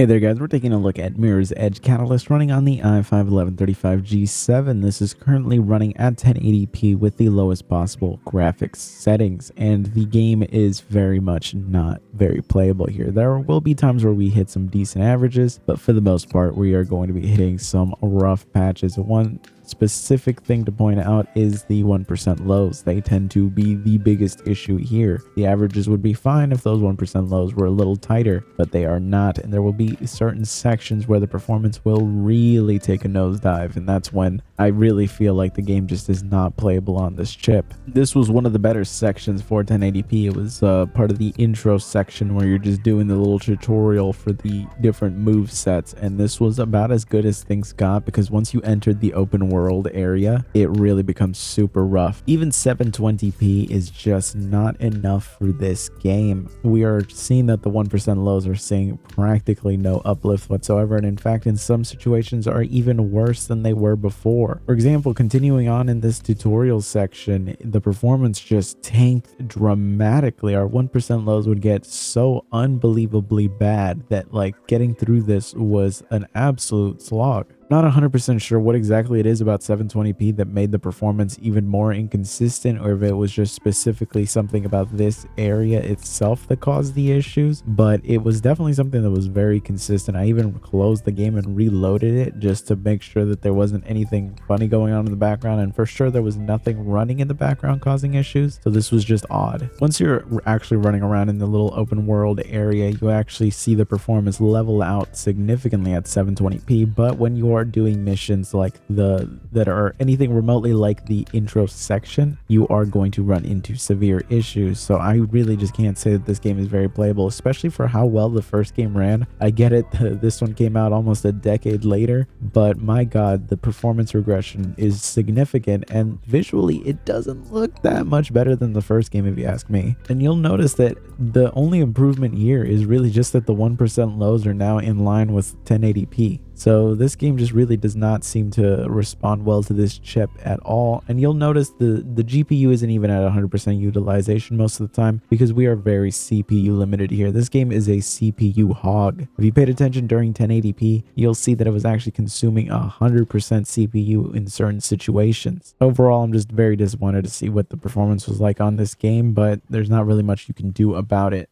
Hey there guys, we're taking a look at Mirror's Edge Catalyst running on the i5-1135G7. This is currently running at 1080p with the lowest possible graphics settings, and the game is very much not very playable here. There will be times where we hit some decent averages, but for the most part we are going to be hitting some rough patches. One specific thing to point out is the 1% lows. They tend to be the biggest issue here. The averages would be fine if those 1% lows were a little tighter, but they are not, and there will be certain sections where the performance will really take a nosedive, and that's when I really feel like the game just is not playable on this chip. This was one of the better sections for 1080p. It was part of the intro section where you're just doing the little tutorial for the different move sets, and this was about as good as things got, because once you entered the open world area, it really becomes super rough. Even 720p is just not enough for this game. We are seeing that the 1% lows are seeing practically no uplift whatsoever, and in fact in some situations are even worse than they were before. For example, continuing on in this tutorial section, the performance just tanked dramatically. Our 1% lows would get so unbelievably bad that like getting through this was an absolute slog. Not 100% sure what exactly it is about 720p that made the performance even more inconsistent, or if it was just specifically something about this area itself that caused the issues, but it was definitely something that was very consistent. I even closed the game and reloaded it just to make sure that there wasn't anything funny going on in the background, and for sure there was nothing running in the background causing issues, so this was just odd. Once you're actually running around in the little open world area, you actually see the performance level out significantly at 720p, but when you are doing missions like that are anything remotely like the intro section, you are going to run into severe issues. So I really just can't say that this game is very playable, especially for how well the first game ran. I get it, this one came out almost a decade later, but my god, the performance regression is significant, and visually it doesn't look that much better than the first game if you ask me. And you'll notice that the only improvement here is really just that the 1% lows are now in line with 1080p. So this game just really does not seem to respond well to this chip at all. And you'll notice the GPU isn't even at 100% utilization most of the time, because we are very CPU limited here. This game is a CPU hog. If you paid attention during 1080p, you'll see that it was actually consuming 100% CPU in certain situations. Overall, I'm just very disappointed to see what the performance was like on this game, but there's not really much you can do about it.